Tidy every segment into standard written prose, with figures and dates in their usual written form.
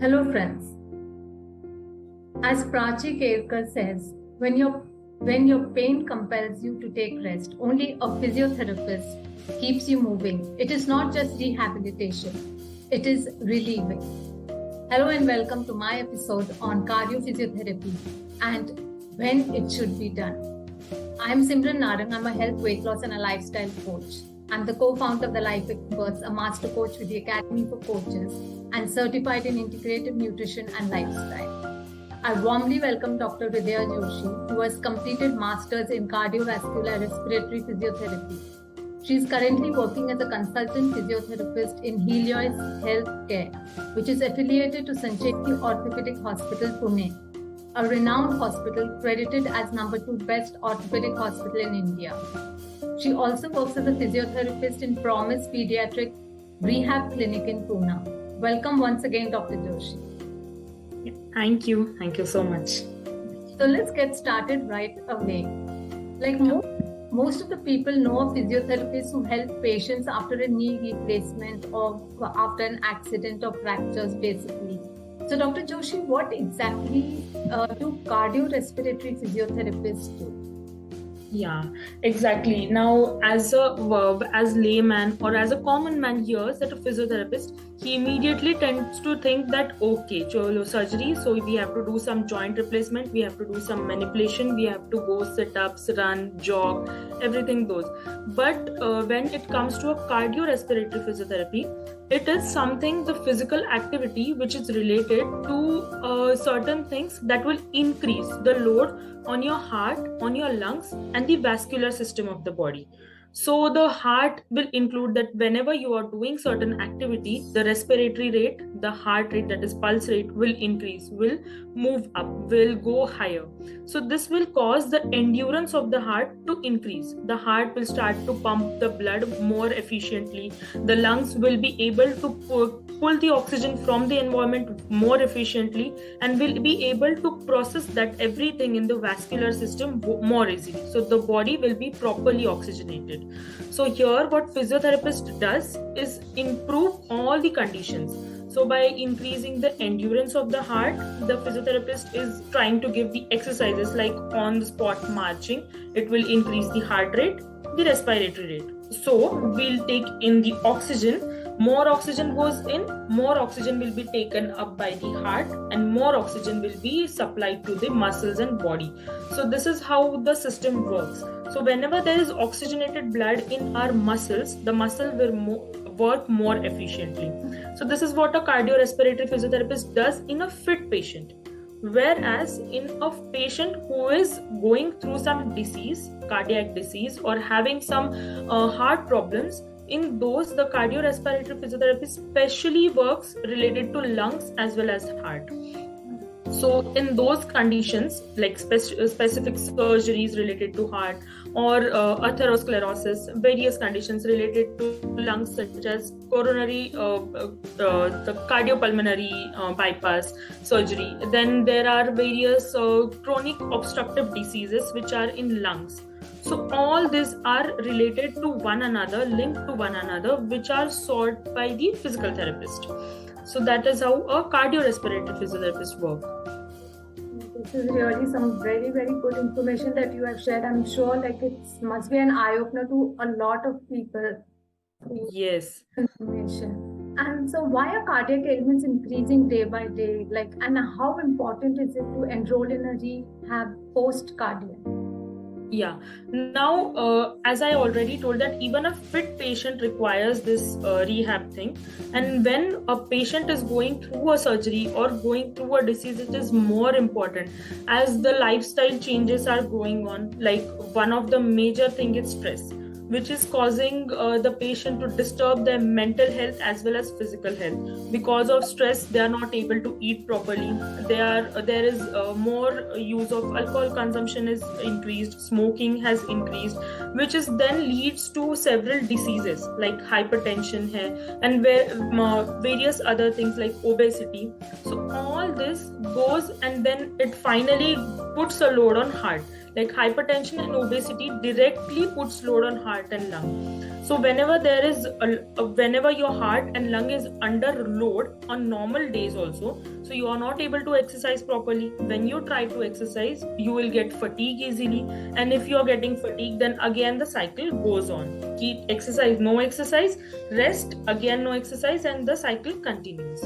Hello friends. As Prachi Kelkar says, when your pain compels you to take rest, only a physiotherapist keeps you moving. It is not just rehabilitation, it is relieving. Hello and welcome to my episode on cardiophysiotherapy and when it should be done. I'm Simran Narang. I'm a health, weight loss, and a lifestyle coach. I'm the co-founder of the Life Experts, a master coach with the Academy for Coaches, and certified in integrative nutrition and lifestyle. I warmly welcome Dr. Hridaya Joshi, who has completed Masters in Cardiovascular Respiratory Physiotherapy. She is currently working as a consultant physiotherapist in Helios Healthcare, which is affiliated to Sncheti Orthopedic Hospital, Pune, a renowned hospital credited as #2 best orthopedic hospital in India. She also works as a physiotherapist in Promise Pediatric Rehab Clinic in Pune. Welcome once again, Dr. Joshi. Thank you. Thank you so much. So let's get started right away. Like most of the people know of physiotherapists who help patients after a knee replacement or after an accident or fractures, basically. So, Dr. Joshi, what exactly do cardiorespiratory physiotherapists do? Yeah, exactly. Now, as a verb, as layman or as a common man hears that a physiotherapist, he immediately tends to think that, okay, cholo surgery, so we have to do some joint replacement, we have to do some manipulation, we have to go sit-ups, run, jog, everything those. But when it comes to a cardiorespiratory physiotherapy, it is something, the physical activity which is related to certain things that will increase the load on your heart, on your lungs, and the vascular system of the body. So the heart will include that whenever you are doing certain activity, the respiratory rate, the heart rate, that is pulse rate, will increase, will move up, will go higher. So this will cause the endurance of the heart to increase. The heart will start to pump the blood more efficiently. The lungs will be able to pull the oxygen from the environment more efficiently and will be able to process that everything in the vascular system more easily. So the body will be properly oxygenated. So here what physiotherapist does is improve all the conditions. So by increasing the endurance of the heart, the physiotherapist is trying to give the exercises like on the spot marching. It will increase the heart rate, the respiratory rate. So we'll take in the oxygen. More oxygen goes in, more oxygen will be taken up by the heart, and more oxygen will be supplied to the muscles and body. So this is how the system works. So whenever there is oxygenated blood in our muscles, the muscle will work more efficiently. So this is what a cardiorespiratory physiotherapist does in a fit patient. Whereas in a patient who is going through some disease, cardiac disease, or having some heart problems, in those the cardiorespiratory physiotherapy specially works related to lungs as well as heart. So in those conditions, like specific surgeries related to heart or atherosclerosis, various conditions related to lungs such as coronary, the cardiopulmonary bypass surgery. Then there are various chronic obstructive diseases which are in lungs. So all these are related to one another, linked to one another, which are solved by the physical therapist. So that is how a cardiorespiratory physiotherapist works. This is really some very, very good information that you have shared. I'm sure it must be an eye-opener to a lot of people. Yes. Information. And so why are cardiac ailments increasing day by day? And how important is it to enroll in a rehab post-cardiac? Yeah. Now, as I already told that even a fit patient requires this rehab thing. And when a patient is going through a surgery or going through a disease, it is more important as the lifestyle changes are going on. Like one of the major thing is stress, which is causing the patient to disturb their mental health as well as physical health. Because of stress, they are not able to eat properly. There is more use of alcohol consumption is increased, smoking has increased, which is then leads to several diseases like hypertension and various other things like obesity. So all this goes and then it finally puts a load on heart. Like hypertension and obesity directly puts load on heart and lung. So whenever there is whenever your heart and lung is under load on normal days also, so you are not able to exercise properly. When you try to exercise, you will get fatigue easily, and if you are getting fatigue, then again the cycle goes on. Keep exercise, no exercise, rest, again no exercise, and the cycle continues.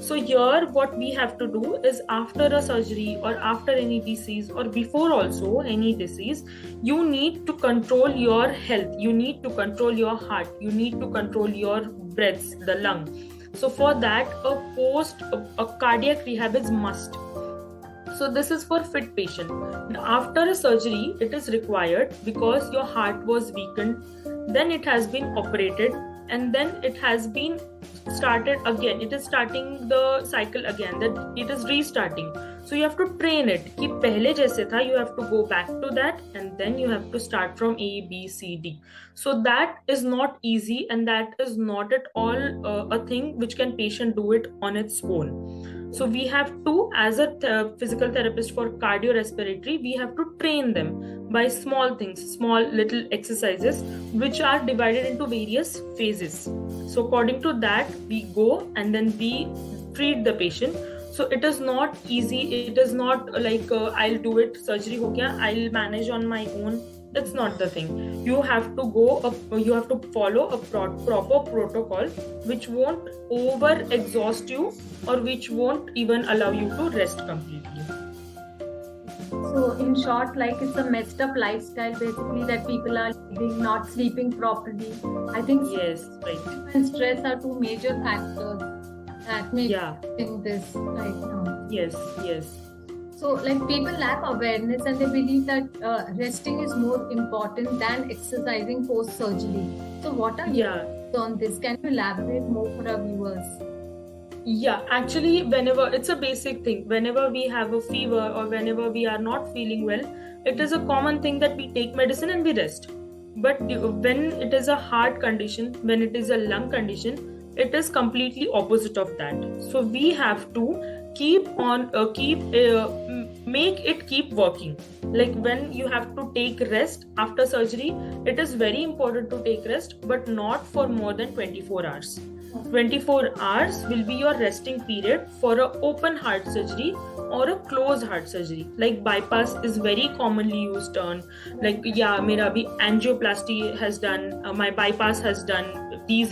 So here what we have to do is, after a surgery or after any disease or before also any disease, you need to control your health, you need to control your heart, you need to control your breaths, the lung. So for that, a cardiac rehab is must. So this is for fit patient. Now, after a surgery, it is required because your heart was weakened, then it has been operated, and then it has been started again. It is starting the cycle again, that it is restarting. So you have to train it कि पहले जैसे था, you have to go back to that, and then you have to start from A, B, C, D. So that is not easy, and that is not at all a thing which can patient do it on its own. So we have to, as a physical therapist for cardiorespiratory, we have to train them by small things, small little exercises, which are divided into various phases. So according to that, we go and then we treat the patient. So it is not easy. It is not like I'll do it, surgery ho gaya, I'll manage on my own. That's not the thing. You have to you have to follow a proper protocol, which won't over exhaust you, or which won't even allow you to rest completely. So in short, like, it's a messed up lifestyle basically that people are living, not sleeping properly. I think Yes, right. sleep and stress are two major factors that make in this right now. Yes, yes. So, like, people lack awareness and they believe that resting is more important than exercising post surgery. So, what are your thoughts on this? Can you elaborate more for our viewers? Yeah, actually, whenever it's a basic thing, whenever we have a fever or whenever we are not feeling well, it is a common thing that we take medicine and we rest. But when it is a heart condition, when it is a lung condition, it is completely opposite of that. So we have to make it keep working. Like, when you have to take rest after surgery, it is very important to take rest, but not for more than 24 hours. 24 hours will be your resting period for a open heart surgery or a closed heart surgery. Like, bypass is very commonly used term. Like, mera bhi angioplasty has done, my bypass has done. These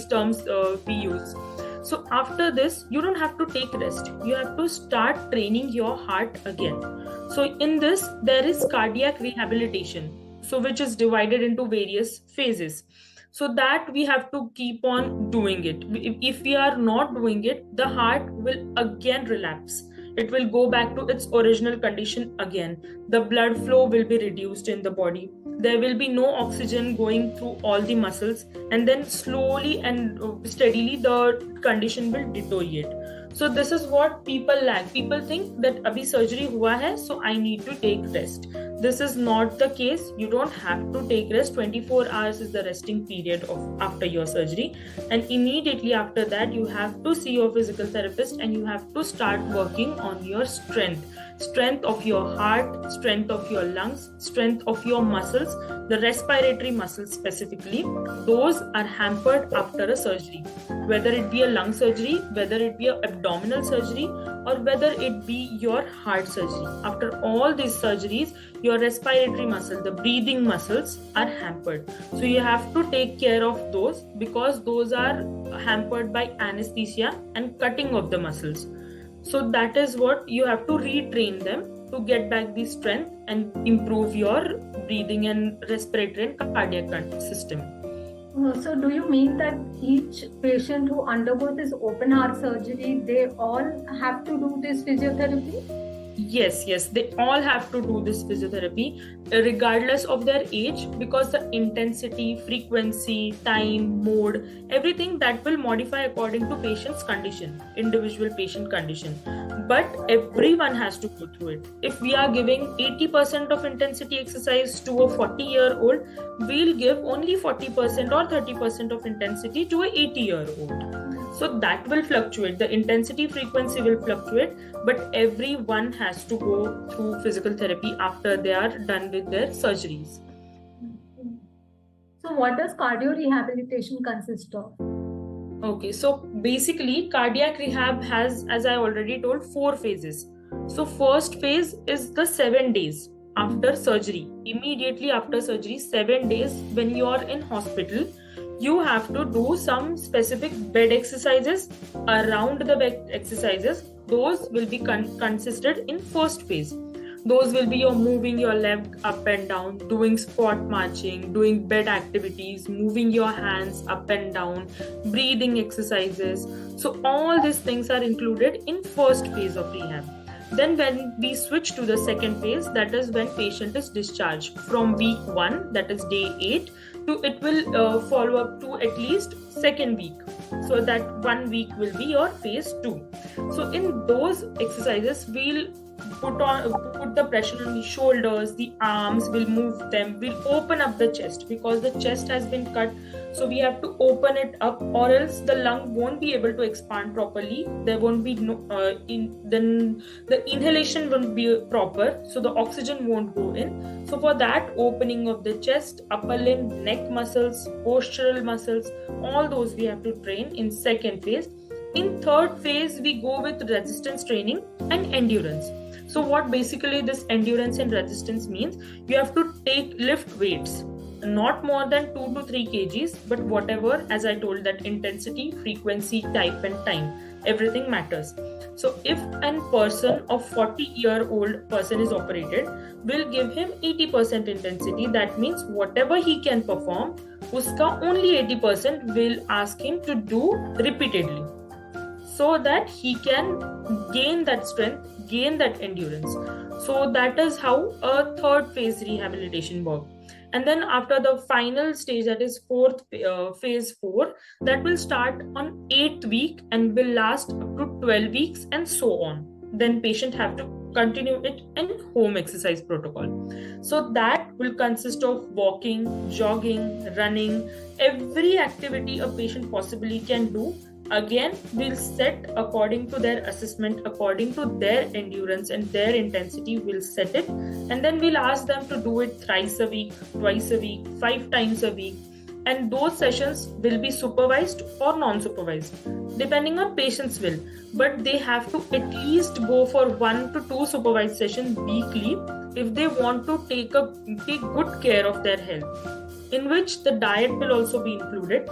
terms we use. So after this, you don't have to take rest. You have to start training your heart again. So in this, there is cardiac rehabilitation, so which is divided into various phases. So that we have to keep on doing it. If we are not doing it, the heart will again relapse. It will go back to its original condition again. The blood flow will be reduced in the body. There will be no oxygen going through all the muscles, and then slowly and steadily the condition will deteriorate. So this is what people lack. People think that abhi surgery hua hai, so I need to take rest. This is not the case. You don't have to take rest. 24 hours is the resting period of after your surgery, and immediately after that you have to see your physical therapist and you have to start working on your strength of your heart, strength of your lungs, strength of your muscles, the respiratory muscles specifically. Those are hampered after a surgery, whether it be a lung surgery, whether it be an abdominal surgery, or whether it be your heart surgery. After all these surgeries, your respiratory muscle, the breathing muscles are hampered. So you have to take care of those, because those are hampered by anesthesia and cutting of the muscles. So that is what you have to retrain them to get back the strength and improve your breathing and respiratory and cardiac system. So do you mean that each patient who undergoes this open heart surgery, they all have to do this physiotherapy? Yes, they all have to do this physiotherapy regardless of their age, because the intensity, frequency, time, mode, everything that will modify according to patient's condition, individual patient condition. But everyone has to go through it. If we are giving 80% of intensity exercise to a 40-year-old, we'll give only 40% or 30% of intensity to a 80-year-old. So that will fluctuate. The intensity, frequency will fluctuate, but everyone has to go through physical therapy after they are done with their surgeries. So what does cardio rehabilitation consist of? Okay, so basically, cardiac rehab has, as I already told, 4 phases. So, first phase is the 7 days after surgery. Immediately after surgery, 7 days when you are in hospital, you have to do some specific bed exercises around the bed exercises. Those will be consisted in first phase. Those will be your moving your leg up and down, doing squat marching, doing bed activities, moving your hands up and down, breathing exercises. So all these things are included in first phase of rehab. Then when we switch to the second phase, that is when patient is discharged from week 1, that is day 8, to it will follow up to at least second week. So that 1 week will be your phase 2. So in those exercises, we'll put the pressure on the shoulders, the arms, we'll move them, we'll open up the chest because the chest has been cut. So we have to open it up, or else the lung won't be able to expand properly. There won't be then the inhalation won't be proper, so the oxygen won't go in. So for that, opening of the chest, upper limb, neck muscles, postural muscles, all those we have to train in second phase. In third phase, we go with resistance training and endurance. So what basically this endurance and resistance means, you have to lift weights, not more than 2 to 3 kgs, but whatever, as I told, that intensity, frequency, type and time, everything matters. So if a person of 40-year-old person is operated, we'll give him 80% intensity. That means whatever he can perform, uska only 80% will ask him to do repeatedly, so that he can gain that strength, gain that endurance. So that is how a third phase rehabilitation works. And then after the final stage, that is phase 4, that will start on 8th week and will last up to 12 weeks and so on. Then patient have to continue it in home exercise protocol. So that will consist of walking, jogging, running, every activity a patient possibly can do. Again, we'll set according to their assessment, according to their endurance and their intensity, we'll set it. And then we'll ask them to do it thrice a week, twice a week, 5 times a week. And those sessions will be supervised or non-supervised, depending on patient's will. But they have to at least go for 1 to 2 supervised sessions weekly if they want to take good care of their health, in which the diet will also be included.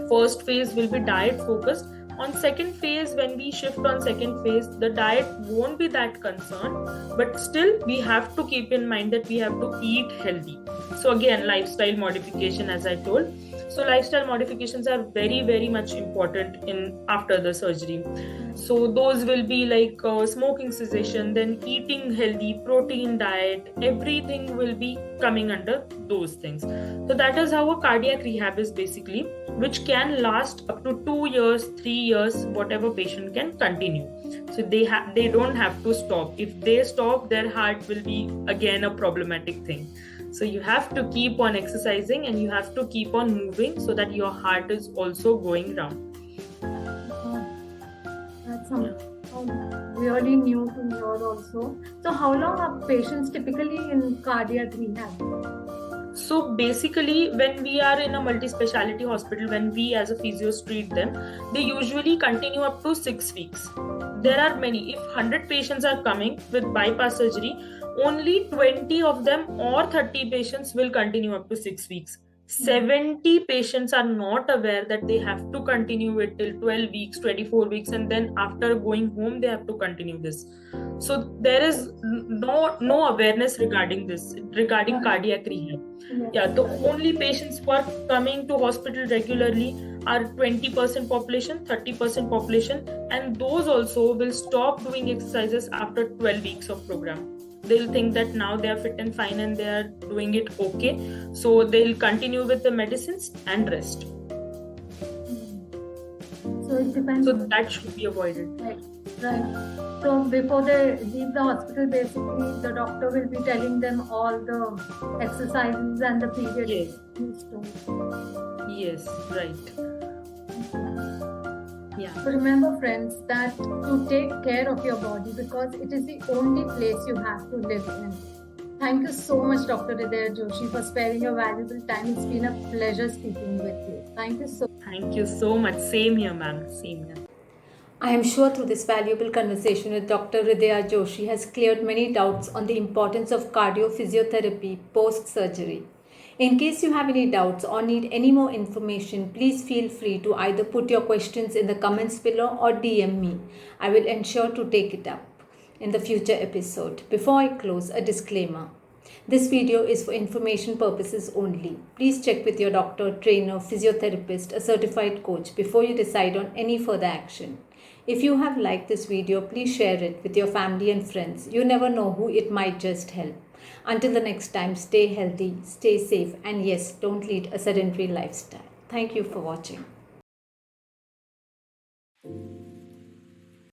First phase will be diet focused. On second phase, when we shift on second phase, the diet won't be that concerned, but still we have to keep in mind that we have to eat healthy. So again, lifestyle modification, as I told. So lifestyle modifications are very, very much important in after the surgery. So those will be like smoking cessation, then eating healthy, protein diet, everything will be coming under those things. So that is how a cardiac rehab is basically, which can last up to 2 years, 3 years, whatever patient can continue. So they don't have to stop. If they stop, their heart will be again a problematic thing. So you have to keep on exercising and you have to keep on moving so that your heart is also going round. That's really new to hear also. So how long are patients typically in cardiac rehab? So basically, when we are in a multi-speciality hospital, when we as a physios treat them, they usually continue up to 6 weeks. There are many. If 100 patients are coming with bypass surgery, only 20 of them or 30 patients will continue up to 6 weeks. 70 patients are not aware that they have to continue it till 12 weeks, 24 weeks, and then after going home, they have to continue this. So there is no awareness regarding this, regarding cardiac rehab. Yeah, the only patients who are coming to hospital regularly are 20% population, 30% population, and those also will stop doing exercises after 12 weeks of program. They'll think that now they are fit and fine and they are doing it okay. So they'll continue with the medicines and rest. So it depends. So that should be avoided. Right. So before they leave the hospital, basically the doctor will be telling them all the exercises and the period. Yes, right. Yeah. So remember, friends, that to take care of your body, because it is the only place you have to live in. Thank you so much, Dr. Hridaya Joshi, for sparing your valuable time. It's been a pleasure speaking with you. Thank you so much. Thank you so much. Same here, ma'am. Same here. I am sure through this valuable conversation with Dr. Hridaya Joshi has cleared many doubts on the importance of cardiophysiotherapy post-surgery. In case you have any doubts or need any more information, please feel free to either put your questions in the comments below or DM me. I will ensure to take it up in the future episode. Before I close, a disclaimer. This video is for information purposes only. Please check with your doctor, trainer, physiotherapist, a certified coach before you decide on any further action. If you have liked this video, please share it with your family and friends. You never know who it might just help. Until the next time, stay healthy, stay safe, and yes, don't lead a sedentary lifestyle. Thank you for watching.